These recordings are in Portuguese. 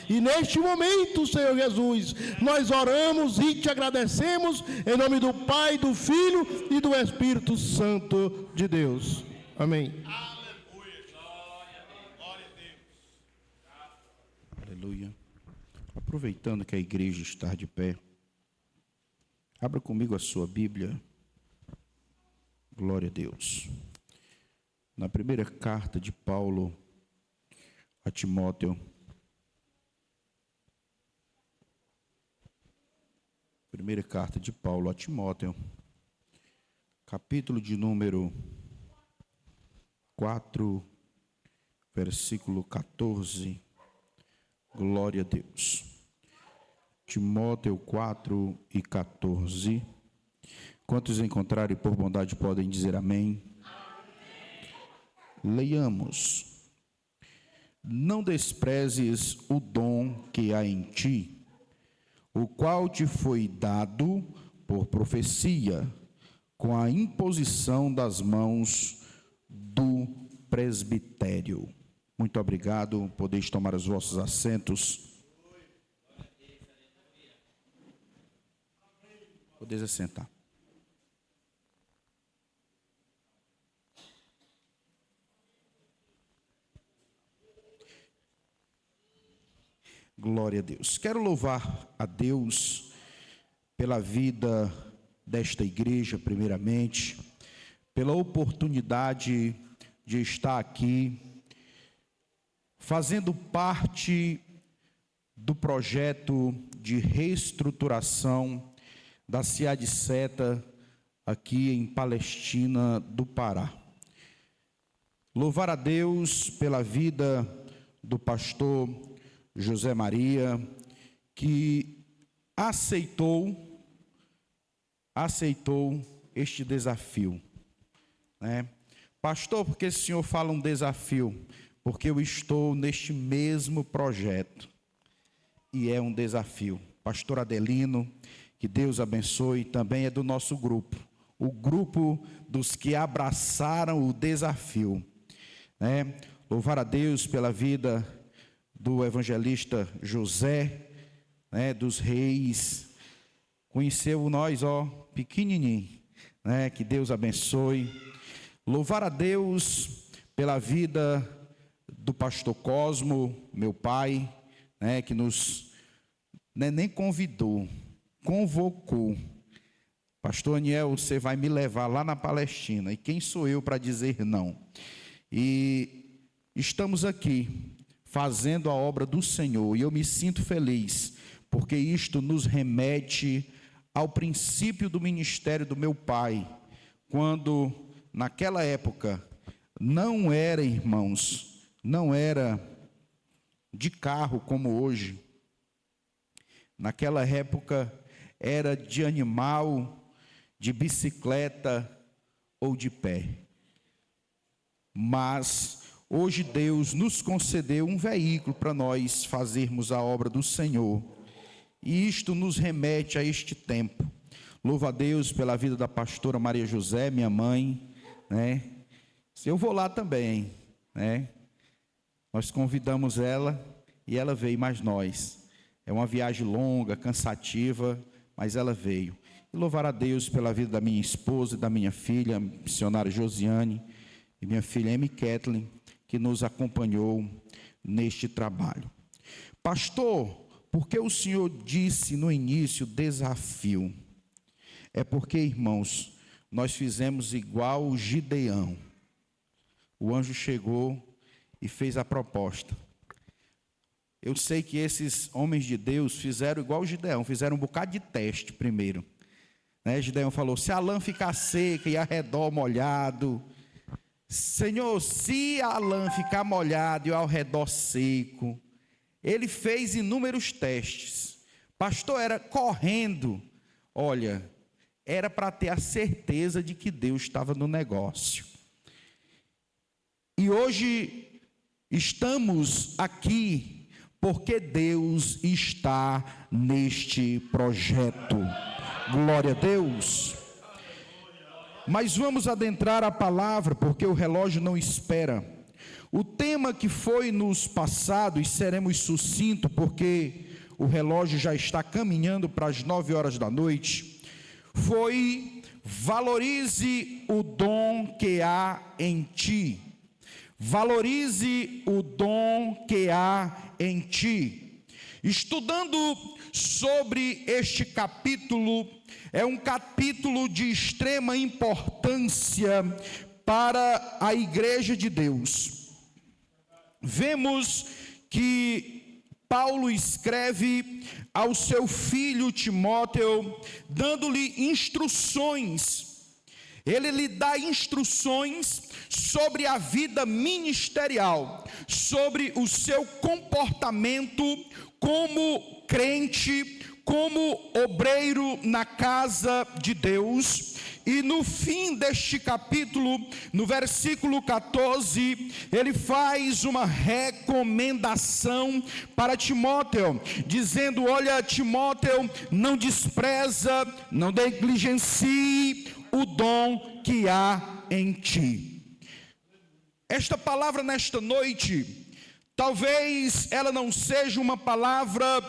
E neste momento, Senhor Jesus, nós oramos e te agradecemos em nome do Pai, do Filho e do Espírito Santo de Deus. Amém. Aleluia. Glória a Deus. Aleluia. Aproveitando que a igreja está de pé, abra comigo a sua Bíblia. Glória a Deus. Na primeira carta de Paulo a Timóteo, primeira carta de Paulo a Timóteo, capítulo de número 4, versículo 14. Glória a Deus. Timóteo 4 e 14. Quantos encontrarem por bondade podem dizer amém? Leiamos. Não desprezes o dom que há em ti, o qual te foi dado por profecia, com a imposição das mãos do presbitério. Muito obrigado, podeis tomar os vossos assentos. Podeis assentar. Glória a Deus. Quero louvar a Deus pela vida desta igreja, primeiramente, pela oportunidade de estar aqui, fazendo parte do projeto de reestruturação da CIAD Seta, aqui em Palestina do Pará. Louvar a Deus pela vida do pastor José Maria, que aceitou este desafio, né? Pastor, por que o senhor fala um desafio? Porque eu estou neste mesmo projeto, e é um desafio. Pastor Adelino, que Deus abençoe, também é do nosso grupo, o grupo dos que abraçaram o desafio, né? Louvar a Deus pela vida do evangelista José, né, dos Reis, conheceu nós, pequenininho, né, que Deus abençoe. Louvar a Deus pela vida do pastor Cosmo, meu pai, né, que nos, nem convidou, convocou. Pastor Aniel, você vai me levar lá na Palestina, e quem sou eu para dizer não? E estamos aqui, fazendo a obra do Senhor, e eu me sinto feliz, porque isto nos remete ao princípio do ministério do meu pai, quando, naquela época, não era, irmãos, não era de carro como hoje, naquela época era de animal, de bicicleta ou de pé, mas hoje Deus nos concedeu um veículo para nós fazermos a obra do Senhor. E isto nos remete a este tempo. Louvo a Deus pela vida da pastora Maria José, minha mãe, né? Eu vou lá também, né? Nós convidamos ela e ela veio, mais nós. É uma viagem longa, cansativa, mas ela veio. E louvar a Deus pela vida da minha esposa e da minha filha, a missionária Josiane, e minha filha Amy Kathleen, que nos acompanhou neste trabalho. Pastor, por que o senhor disse no início desafio? É porque, irmãos, nós fizemos igual o Gideão. O anjo chegou e fez a proposta. Eu sei que esses homens de Deus fizeram igual o Gideão, fizeram um bocado de teste primeiro, né? Gideão falou, se a lã ficar seca e ao redor molhado, Senhor, se a lã ficar molhada e ao redor seco. Ele fez inúmeros testes. Pastor, era correndo. Olha, era para ter a certeza de que Deus estava no negócio. E hoje estamos aqui porque Deus está neste projeto. Glória a Deus. Mas vamos adentrar a palavra, porque o relógio não espera. O tema que foi nos passado, e seremos sucintos porque o relógio já está caminhando para as 9 horas da noite, foi: valorize o dom que há em ti. Valorize o dom que há em ti. Estudando sobre este capítulo, é um capítulo de extrema importância para a igreja de Deus. Vemos que Paulo escreve ao seu filho Timóteo, dando-lhe instruções. Ele lhe dá instruções sobre a vida ministerial, sobre o seu comportamento como crente, como obreiro na casa de Deus. E no fim deste capítulo, no versículo 14, ele faz uma recomendação para Timóteo, dizendo: olha, Timóteo, não despreza, não negligencie o dom que há em ti. Esta palavra nesta noite, talvez ela não seja uma palavra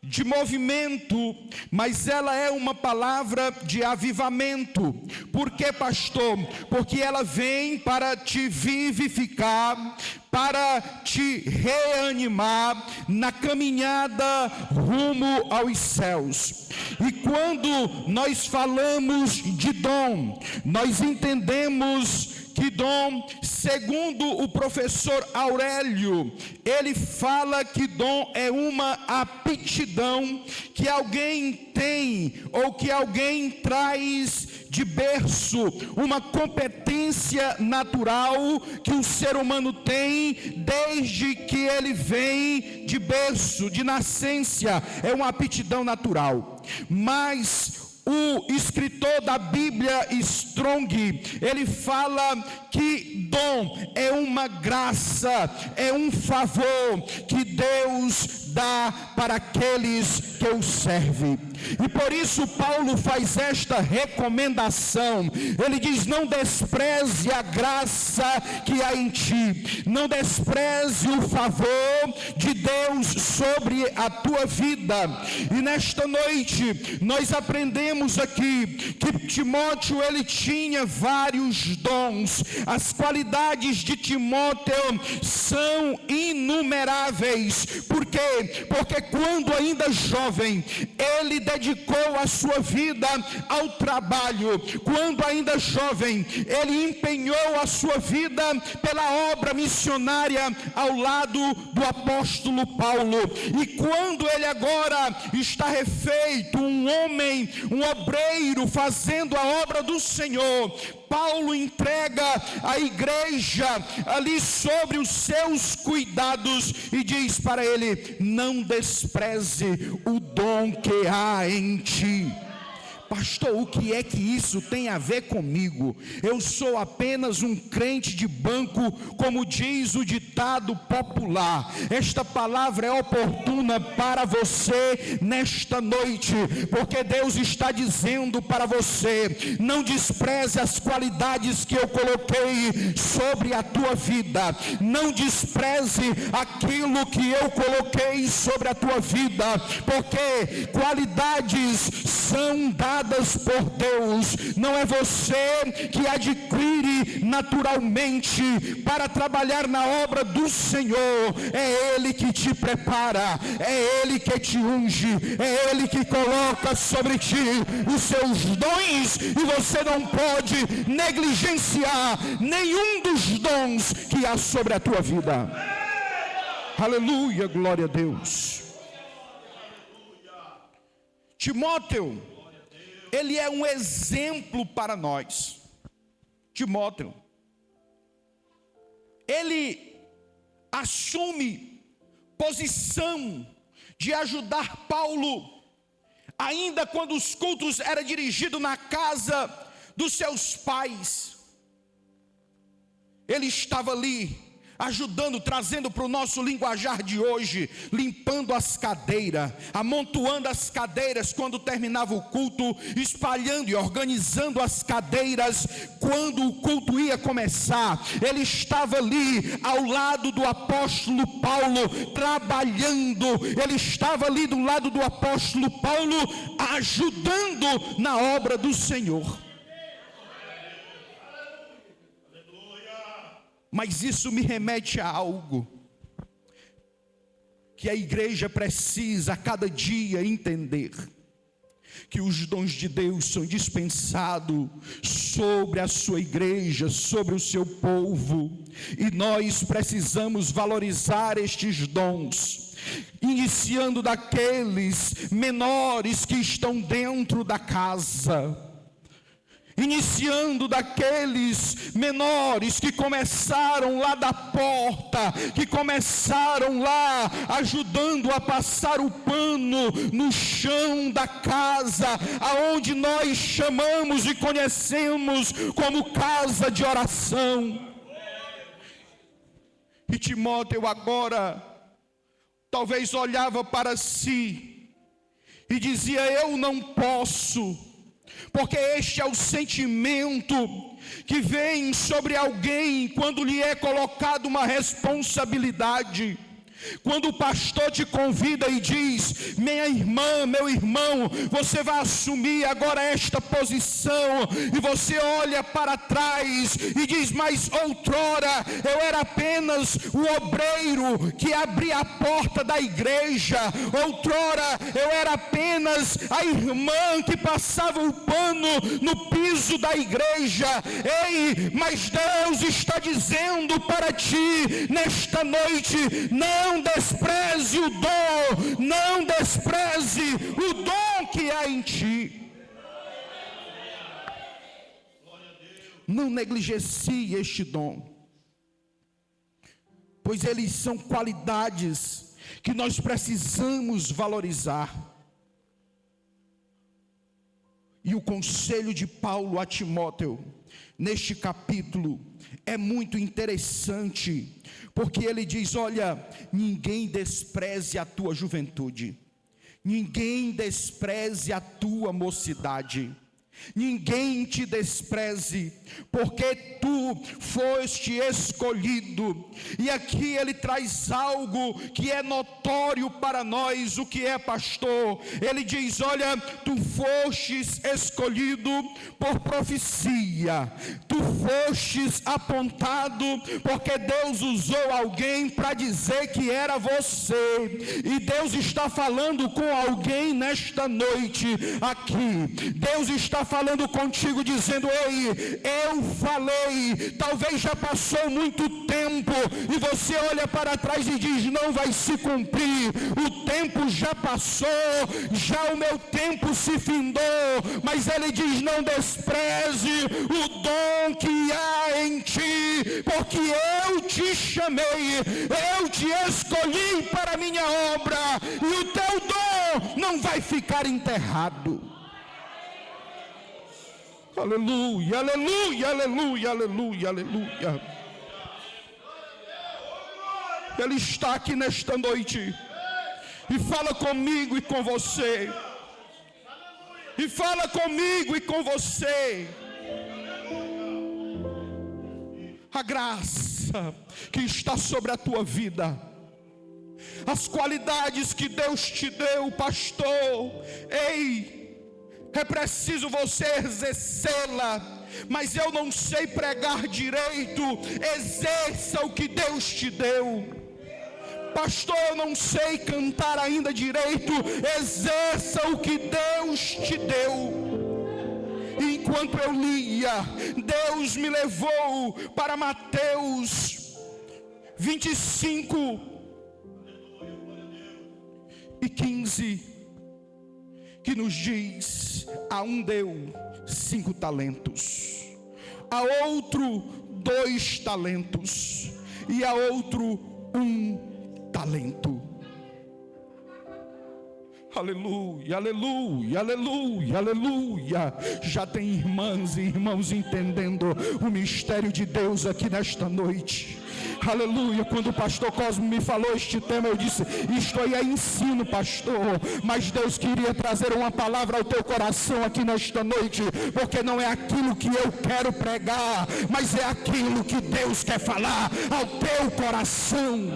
de movimento, mas ela é uma palavra de avivamento. Por quê, pastor? Porque ela vem para te vivificar, para te reanimar na caminhada rumo aos céus. E quando nós falamos de dom, nós entendemos que dom, segundo o professor Aurélio, ele fala que dom é uma aptidão que alguém tem, ou que alguém traz de berço, uma competência natural que o ser humano tem desde que ele vem de berço, de nascença, é uma aptidão natural. Mas o escritor da Bíblia, Strong, ele fala que dom é uma graça, é um favor que Deus dá para aqueles que o servem. E por isso Paulo faz esta recomendação. Ele diz: não despreze a graça que há em ti, não despreze o favor de Deus sobre a tua vida. E nesta noite nós aprendemos aqui que Timóteo, ele tinha vários dons. As qualidades de Timóteo são inumeráveis. Por quê? Porque quando ainda jovem, ele dedicou a sua vida ao trabalho. Quando ainda jovem, ele empenhou a sua vida pela obra missionária ao lado do apóstolo Paulo. E quando ele agora está refeito, um homem, um obreiro fazendo a obra do Senhor, Paulo entrega a igreja ali sobre os seus cuidados e diz para ele: não despreze o dom que há em ti. Pastor, o que é que isso tem a ver comigo? Eu sou apenas um crente de banco, como diz o ditado popular. Esta palavra é oportuna para você nesta noite, porque Deus está dizendo para você: não despreze as qualidades que eu coloquei sobre a tua vida, não despreze aquilo que eu coloquei sobre a tua vida, porque qualidades são dadas por Deus. Não é você que adquire naturalmente para trabalhar na obra do Senhor. É Ele que te prepara, é Ele que te unge, é Ele que coloca sobre ti os seus dons, e você não pode negligenciar nenhum dos dons que há sobre a tua vida. Aleluia, glória a Deus. Timóteo, ele é um exemplo para nós. Timóteo, ele assume posição de ajudar Paulo, ainda quando os cultos eram dirigidos na casa dos seus pais. Ele estava ali ajudando, trazendo para o nosso linguajar de hoje, limpando as cadeiras, amontoando as cadeiras quando terminava o culto, espalhando e organizando as cadeiras quando o culto ia começar. Ele estava ali ao lado do apóstolo Paulo, trabalhando. Ele estava ali do lado do apóstolo Paulo, ajudando na obra do Senhor. Mas isso me remete a algo que a igreja precisa a cada dia entender: que os dons de Deus são dispensados sobre a sua igreja, sobre o seu povo, e nós precisamos valorizar estes dons, iniciando daqueles menores que estão dentro da casa, iniciando daqueles menores que começaram lá da porta, que começaram lá ajudando a passar o pano no chão da casa, aonde nós chamamos e conhecemos como casa de oração. E Timóteo agora talvez olhava para si e dizia: eu não posso, porque este é o sentimento que vem sobre alguém quando lhe é colocada uma responsabilidade. Quando o pastor te convida e diz: minha irmã, meu irmão, você vai assumir agora esta posição, e você olha para trás e diz: mas outrora eu era apenas o obreiro que abria a porta da igreja, outrora eu era apenas a irmã que passava o pano no piso da igreja. Ei, mas Deus está dizendo para ti nesta noite: não despreze o dom, não despreze o dom que há em ti. Não negligencie este dom, pois eles são qualidades que nós precisamos valorizar. E o conselho de Paulo a Timóteo neste capítulo é muito interessante, porque ele diz: olha, ninguém despreze a tua juventude, ninguém despreze a tua mocidade, ninguém te despreze, porque tu foste escolhido. E aqui ele traz algo que é notório para nós. O que é, pastor? Ele diz: olha, tu fostes escolhido por profecia, tu fostes apontado, porque Deus usou alguém para dizer que era você. E Deus está falando com alguém nesta noite aqui. Deus está falando contigo, dizendo: ei, eu falei. Talvez já passou muito tempo e você olha para trás e diz: não vai se cumprir, o tempo já passou, já o meu tempo se findou. Mas ele diz: não despreze o dom que há em ti, porque eu te chamei, eu te escolhi para a minha obra, e o teu dom não vai ficar enterrado. Aleluia, aleluia, aleluia, aleluia, aleluia. Ele está aqui nesta noite e fala comigo e com você, e fala comigo e com você. A graça que está sobre a tua vida, as qualidades que Deus te deu, pastor, ei, é preciso você exercê-la. Mas eu não sei pregar direito. Exerça o que Deus te deu. Pastor, eu não sei cantar ainda direito. Exerça o que Deus te deu. E enquanto eu lia, Deus me levou para Mateus 25 e 15, que nos diz: a um deu 5 talentos, a outro 2 talentos, e a outro 1 talento. Aleluia, aleluia, aleluia, aleluia. Já tem irmãs e irmãos entendendo o mistério de Deus aqui nesta noite. Aleluia. Quando o pastor Cosmo me falou este tema, eu disse: isto aí é ensino, pastor. Mas Deus queria trazer uma palavra ao teu coração aqui nesta noite, porque não é aquilo que eu quero pregar, mas é aquilo que Deus quer falar ao teu coração.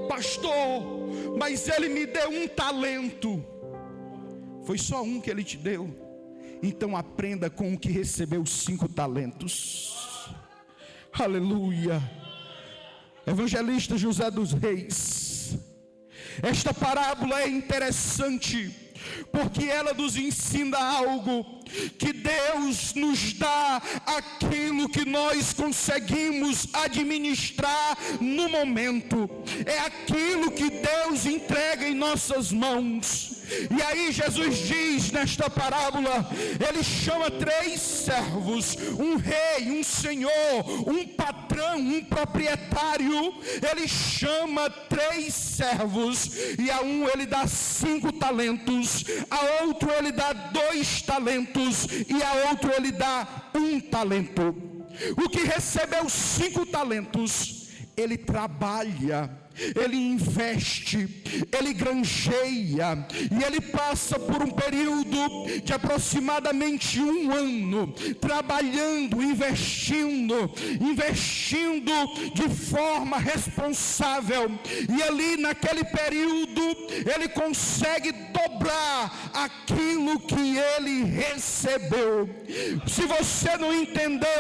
Pastor, mas ele me deu um talento. Foi só um que ele te deu. Então aprenda com o que recebeu 5 talentos. Aleluia. Evangelista José dos Reis, esta parábola é interessante, porque ela nos ensina algo, que Deus nos dá aquilo que nós conseguimos administrar no momento, é aquilo que Deus entrega em nossas mãos. E aí Jesus diz nesta parábola, ele chama 3 servos, um rei, um senhor, um patrão, um proprietário. Ele chama 3 servos, e a um ele dá 5 talentos, a outro ele dá 2 talentos, e a outro ele dá 1 talento. O que recebeu 5 talentos, ele trabalha, ele investe, ele granjeia, e ele passa por um período de aproximadamente 1 ano, trabalhando, investindo de forma responsável, e ali naquele período, ele consegue dobrar aquilo que ele recebeu. Se você não entendeu,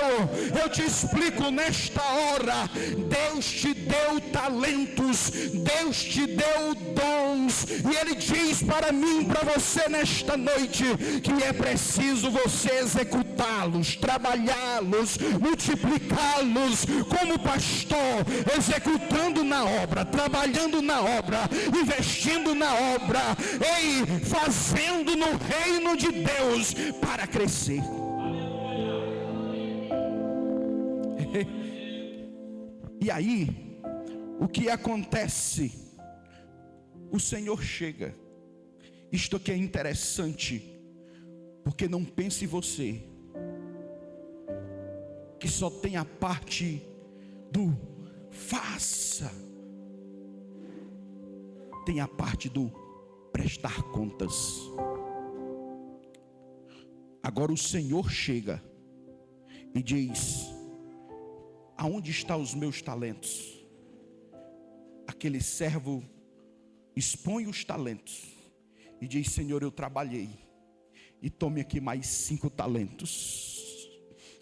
eu te explico nesta hora. Deus te deu talentos, Deus te deu dons, e ele diz para mim, para você nesta noite, que é preciso você executá-los, trabalhá-los, multiplicá-los, como pastor, executando na obra, trabalhando na obra, investindo na obra, e fazendo no reino de Deus para crescer. E aí, o que acontece? O Senhor chega. Isto aqui é interessante, porque não pense você que só tem a parte do faça, tem a parte do prestar contas. Agora o Senhor chega e diz: aonde estão os meus talentos? Aquele servo expõe os talentos e diz: Senhor, eu trabalhei, e tome aqui mais 5 talentos.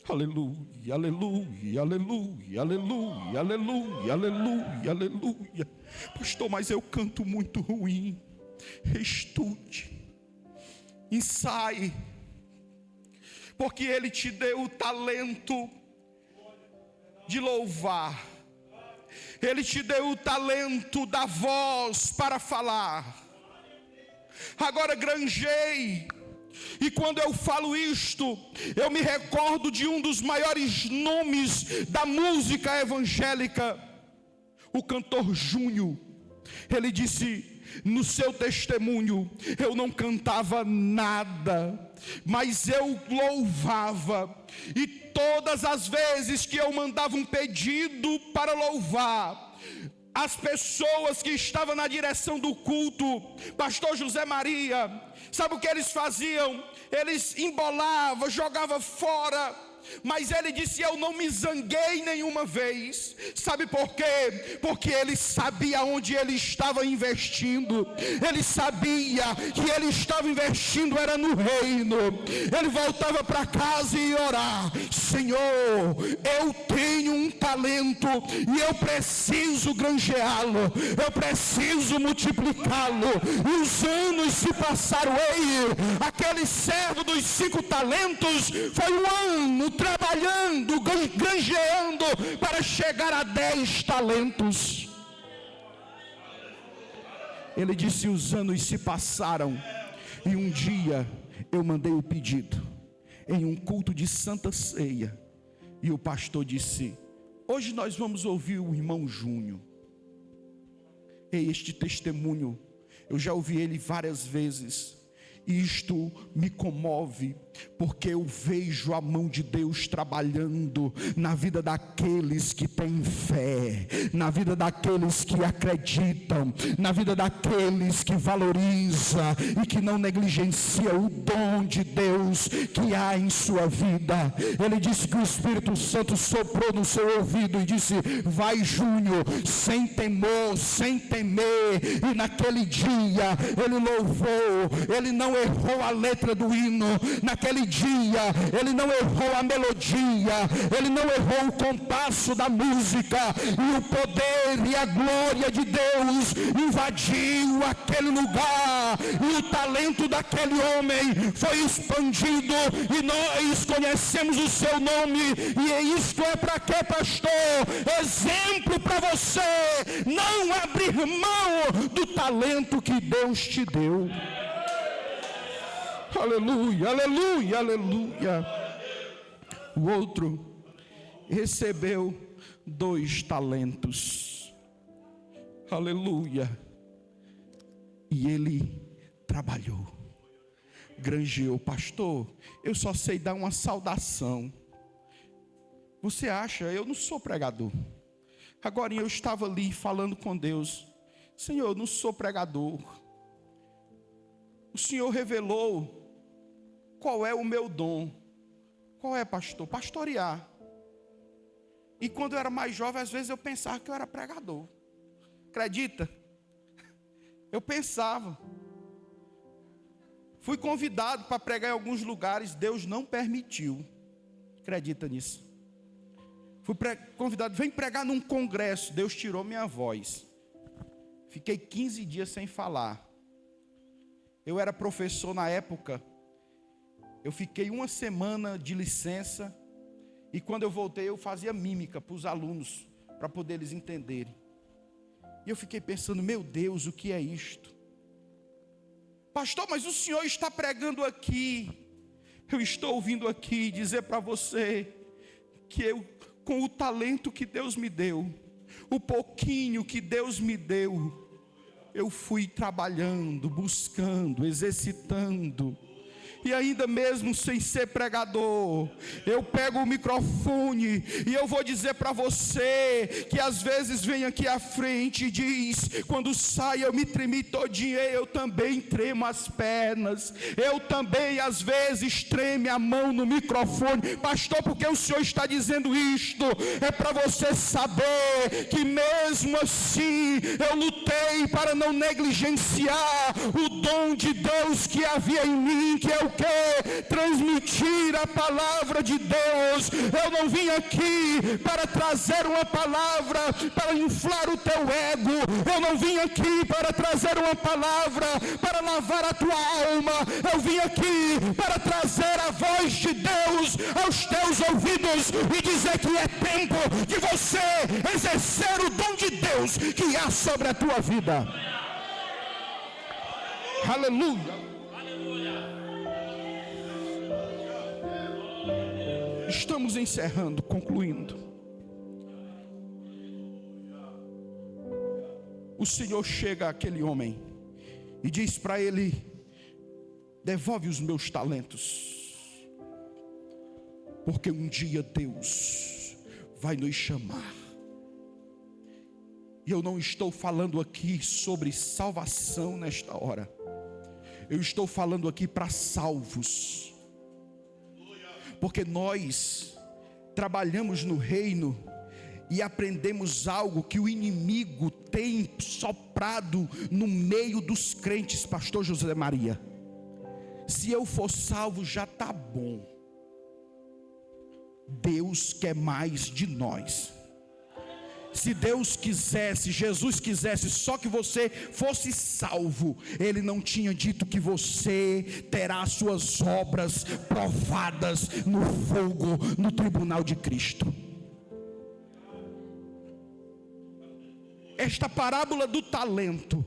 Aleluia, aleluia, aleluia, aleluia, aleluia, aleluia, aleluia. Pastor, mas eu canto muito ruim. Estude, ensaie, porque ele te deu o talento de louvar, ele te deu o talento da voz para falar. Agora granjeie. E quando eu falo isto, eu me recordo de um dos maiores nomes da música evangélica, o cantor Júnior. Ele disse no seu testemunho: eu não cantava nada, mas eu louvava, e todas as vezes que eu mandava um pedido para louvar, as pessoas que estavam na direção do culto, pastor José Maria, sabe o que eles faziam? Eles embolavam, jogavam fora. Mas ele disse: eu não me zanguei nenhuma vez. Sabe por quê? Porque ele sabia onde ele estava investindo. Ele sabia que ele estava investindo era no reino. Ele voltava para casa e ia orar: Senhor, eu tenho um talento e eu preciso granjeá-lo, eu preciso multiplicá-lo. E os anos se passaram. Ei, aquele servo dos 5 talentos foi 1 ano trabalhando, granjeando, para chegar a 10 talentos. Ele disse: os anos se passaram, e um dia eu mandei o pedido em um culto de Santa Ceia, e o pastor disse: hoje nós vamos ouvir o irmão Júnior. E este testemunho eu já ouvi ele várias vezes, e isto me comove, porque eu vejo a mão de Deus trabalhando na vida daqueles que têm fé, na vida daqueles que acreditam, na vida daqueles que valorizam e que não negligencia o dom de Deus que há em sua vida. Ele disse que o Espírito Santo soprou no seu ouvido e disse: vai, Júnior, sem temor, sem temer. E naquele dia ele louvou, ele não errou a letra do hino. Naquele dia ele não errou a melodia, ele não errou o compasso da música, e o poder e a glória de Deus invadiu aquele lugar, e o talento daquele homem foi expandido, e nós conhecemos o seu nome. E isto é para quê, pastor? Exemplo para você não abrir mão do talento que Deus te deu. Aleluia, aleluia, aleluia. O outro recebeu 2 talentos. Aleluia. E ele trabalhou, granjeou. Pastor, eu só sei dar uma saudação. Você acha? Eu não sou pregador. Agora eu estava ali falando com Deus. Senhor, eu não sou pregador. O Senhor revelou qual é o meu dom. Qual é, pastor? Pastorear. E quando eu era mais jovem, às vezes eu pensava que eu era pregador. Acredita? Eu pensava. Fui convidado para pregar em alguns lugares, Deus não permitiu. Acredita nisso? Fui convidado, vem pregar num congresso, Deus tirou minha voz. Fiquei 15 dias sem falar. Eu era professor na época. Eu fiquei 1 semana de licença. E quando eu voltei, eu fazia mímica para os alunos, para poder eles entenderem. E eu fiquei pensando, meu Deus, o que é isto? Pastor, mas o senhor está pregando aqui. Eu estou ouvindo aqui dizer para você que eu, com o talento que Deus me deu, o pouquinho que Deus me deu, eu fui trabalhando, buscando, exercitando. E ainda mesmo sem ser pregador, eu pego o microfone e eu vou dizer para você que às vezes vem aqui à frente e diz, quando sai eu me tremi todinho, eu também tremo as pernas, eu também às vezes treme a mão no microfone. Pastor, porque o senhor está dizendo isto? É para você saber que mesmo assim eu lutei para não negligenciar o dom de Deus que havia em mim, que é o que? Transmitir a palavra de Deus. Eu não vim aqui para trazer uma palavra para inflar o teu ego. Eu não vim aqui para trazer uma palavra para lavar a tua alma. Eu vim aqui para trazer a voz de Deus aos teus ouvidos e dizer que é tempo de você exercer o dom de Deus que há sobre a tua vida. Aleluia. Estamos encerrando, concluindo. O Senhor chega àquele homem e diz para ele: devolve os meus talentos, porque um dia Deus vai nos chamar. E eu não estou falando aqui sobre salvação nesta hora. Eu estou falando aqui para salvos. Porque nós trabalhamos no reino e aprendemos algo que o inimigo tem soprado no meio dos crentes, pastor José Maria. Se eu for salvo já está bom. Deus quer mais de nós. Se Deus quisesse, Jesus quisesse só que você fosse salvo, Ele não tinha dito que você terá suas obras provadas no fogo, no tribunal de Cristo. Esta parábola do talento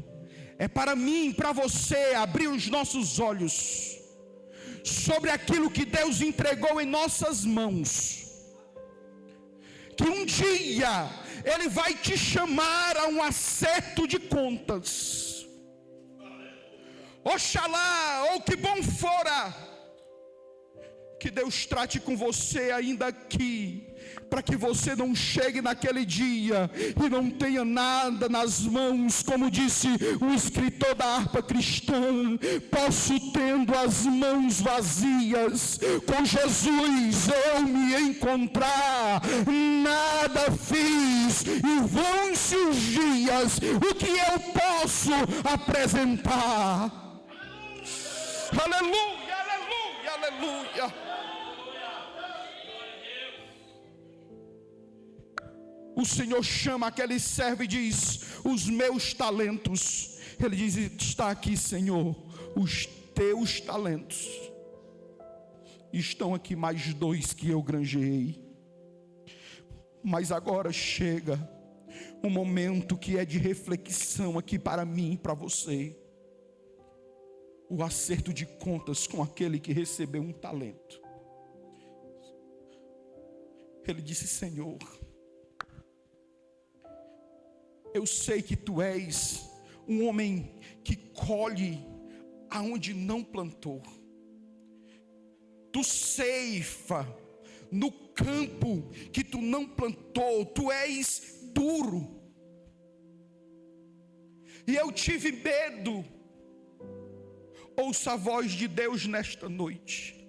é para mim e para você abrir os nossos olhos sobre aquilo que Deus entregou em nossas mãos. Que um dia Ele vai te chamar a um acerto de contas. Oxalá, ou que bom fora, Que Deus trate com você ainda aqui, para que você não chegue naquele dia e não tenha nada nas mãos, como disse o escritor da harpa cristã: posso, tendo as mãos vazias, com Jesus eu me encontrar, nada fiz e vão-se os dias, o que eu posso apresentar? Aleluia, aleluia, aleluia. O Senhor chama aquele servo e diz: os meus talentos. Ele diz: está aqui, Senhor, os teus talentos. Estão aqui mais 2 que eu granjeei. Mas agora chega um momento que é de reflexão aqui para mim e para você. O acerto de contas com aquele que recebeu um talento. Ele disse: Senhor, eu sei que tu és um homem que colhe aonde não plantou. Tu ceifa no campo que tu não plantou. Tu és duro. E eu tive medo. Ouça a voz de Deus nesta noite.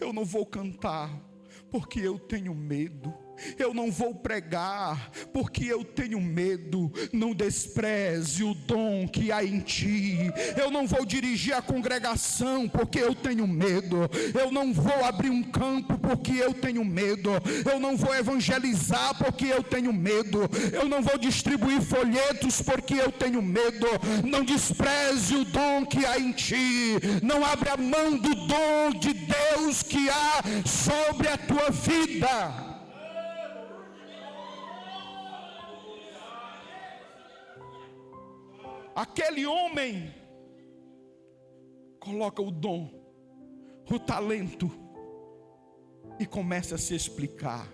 Eu não vou cantar porque eu tenho medo. Eu não vou pregar porque eu tenho medo. Não despreze o dom que há em ti. Eu não vou dirigir a congregação porque eu tenho medo. Eu não vou abrir um campo porque eu tenho medo. Eu não vou evangelizar porque eu tenho medo. Eu não vou distribuir folhetos porque eu tenho medo. Não despreze o dom que há em ti. Não abre a mão do dom de Deus que há sobre a tua vida. Aquele homem coloca o dom, o talento, e começa a se explicar.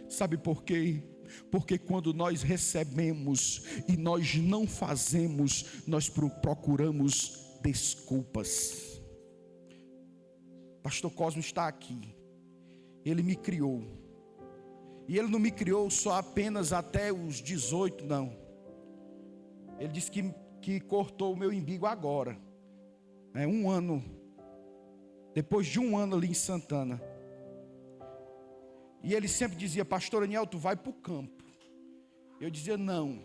Sabe por quê? Porque quando nós recebemos e nós não fazemos, nós procuramos desculpas. Pastor Cosmo está aqui. Ele me criou. E ele não me criou só apenas até os 18, não. Ele disse que cortou o meu umbigo agora. Um ano. Depois de um ano ali em Santana. E ele sempre dizia: pastor Aniel, tu vai para o campo. Eu dizia: não.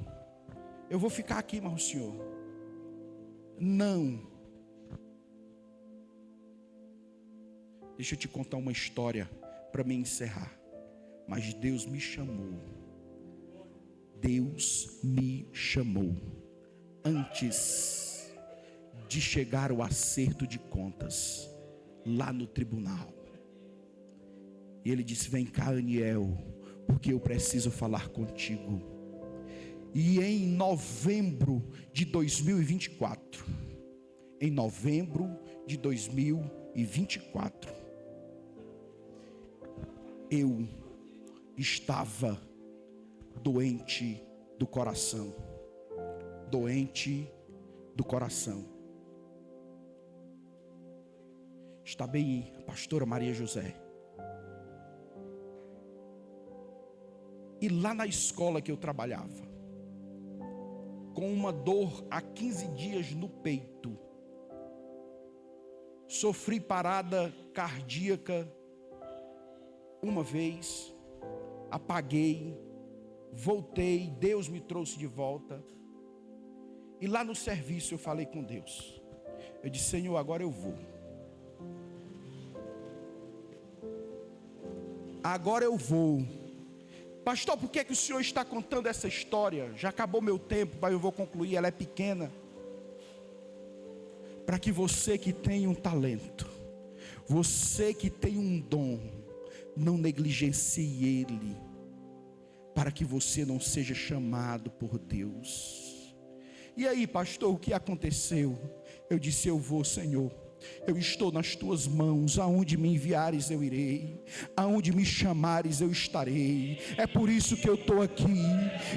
Eu vou ficar aqui, mas o senhor. Não. Deixa eu te contar uma história para me encerrar. Mas Deus me chamou. Deus me chamou. Antes de chegar ao acerto de contas lá no tribunal. E ele disse: vem cá, Aniel, porque eu preciso falar contigo. E em novembro de 2024, eu estava doente do coração. Está bem, a pastora Maria José. E lá na escola que eu trabalhava, com uma dor há 15 dias no peito, sofri parada cardíaca uma vez, apaguei, voltei, Deus me trouxe de volta. E lá no serviço eu falei com Deus. Eu disse: Senhor, agora eu vou. Agora eu vou. Pastor, por que é que o senhor está contando essa história? Já acabou meu tempo, mas eu vou concluir, ela é pequena. Para que você que tem um talento, você que tem um dom, não negligencie ele, para que você não seja chamado por Deus. E aí, pastor, o que aconteceu? Eu disse: eu vou, Senhor. eu estou nas tuas mãos, aonde me enviares eu irei, aonde me chamares eu estarei. É por isso que eu estou aqui.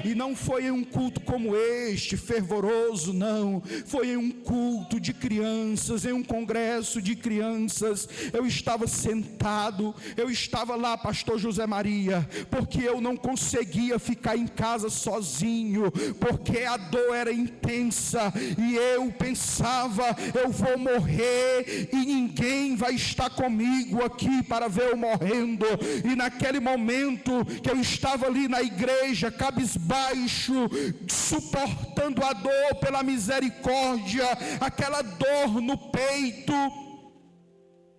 E não foi em um culto como este, fervoroso, não, foi em um culto de crianças, em um congresso de crianças. Eu estava sentado, eu estava lá, pastor José Maria, porque eu não conseguia ficar em casa sozinho, porque a dor era intensa, e eu pensava, eu vou morrer, e ninguém vai estar comigo aqui para ver eu morrendo. E naquele momento que eu estava ali na igreja, cabisbaixo, suportando a dor pela misericórdia, aquela dor no peito,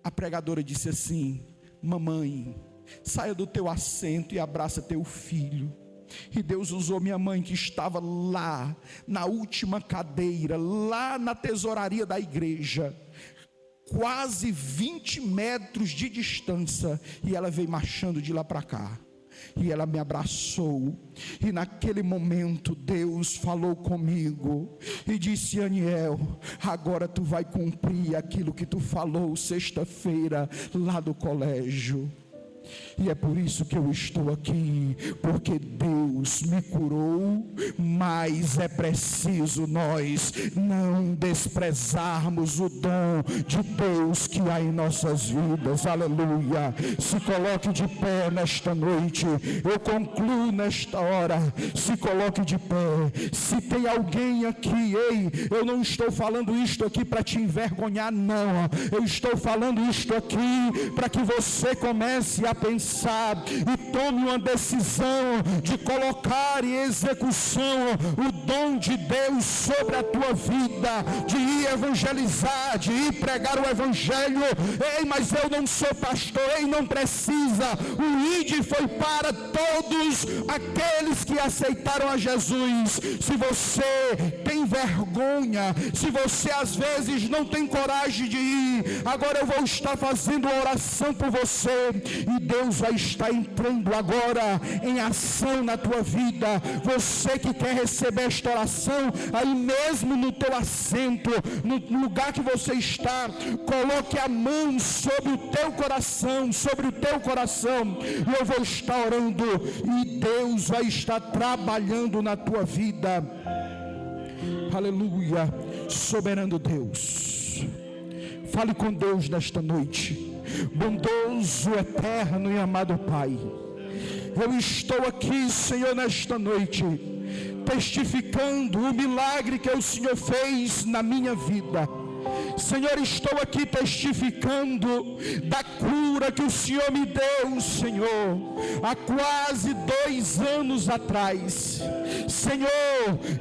a pregadora disse assim: mamãe, saia do teu assento e abraça teu filho. E Deus usou minha mãe, que estava lá na última cadeira, lá na tesouraria da igreja, quase 20 metros de distância, e ela veio marchando de lá para cá, e ela me abraçou. E naquele momento Deus falou comigo e disse: Aniel, agora tu vai cumprir aquilo que tu falou sexta-feira lá do colégio. E é por isso que eu estou aqui, porque Deus me curou, mas é preciso nós não desprezarmos o dom de Deus que há em nossas vidas. Aleluia. Se coloque de pé nesta noite, eu concluo nesta hora. Se coloque de pé. Se tem alguém aqui, ei, eu não estou falando isto aqui para te envergonhar, não. Eu estou falando isto aqui para que você comece a pensar e tome uma decisão de colocar em execução o dom de Deus sobre a tua vida, de ir evangelizar, de ir pregar o evangelho. Ei, mas eu não sou pastor. Ei, não precisa. O ID foi para todos aqueles que aceitaram a Jesus. Se você tem vergonha, se você às vezes não tem coragem de ir, agora eu vou estar fazendo uma oração por você, e Deus vai estar entrando agora em ação na tua vida. Você que quer receber esta oração, aí mesmo no teu assento, no lugar que você está, coloque a mão sobre o teu coração, e eu vou estar orando, e Deus vai estar trabalhando na tua vida. Aleluia. Soberano Deus, fale com Deus nesta noite. Bondoso, eterno e amado Pai, eu estou aqui, Senhor, nesta noite, testificando o milagre que o Senhor fez na minha vida. Senhor, estou aqui testificando da cura que o Senhor me deu, Senhor, há quase 2 anos atrás, Senhor,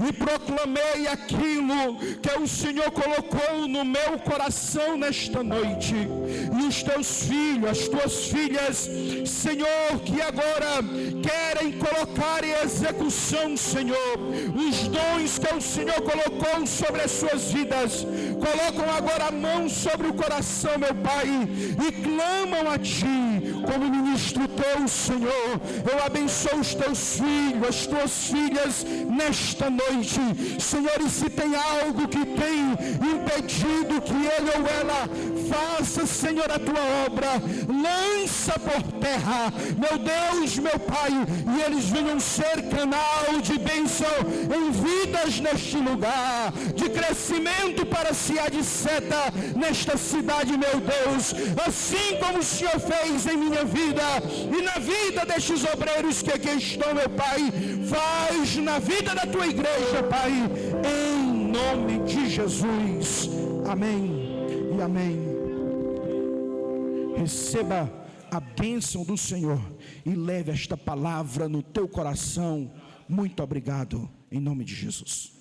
e proclamei aquilo que o Senhor colocou no meu coração nesta noite. E os teus filhos, as tuas filhas, Senhor, que agora querem colocar em execução, Senhor, os dons que o Senhor colocou sobre as suas vidas, colocam agora a mão sobre o coração, meu Pai, e clamam a Ti, como ministro Teu, Senhor. Eu abençoo os Teus filhos, as Tuas filhas, nesta noite, Senhor, e se tem algo que tem impedido que ele ou ela faça, Senhor, a Tua obra, lança por terra, meu Deus, meu Pai, e eles venham ser canal de bênção em vidas neste lugar, de crescimento para se de seta nesta cidade, meu Deus, assim como o Senhor fez em minha vida e na vida destes obreiros que aqui estão, meu Pai, faz na vida da Tua igreja, Pai, em nome de Jesus, amém e amém. Receba a bênção do Senhor e leve esta palavra no teu coração. Muito obrigado, em nome de Jesus.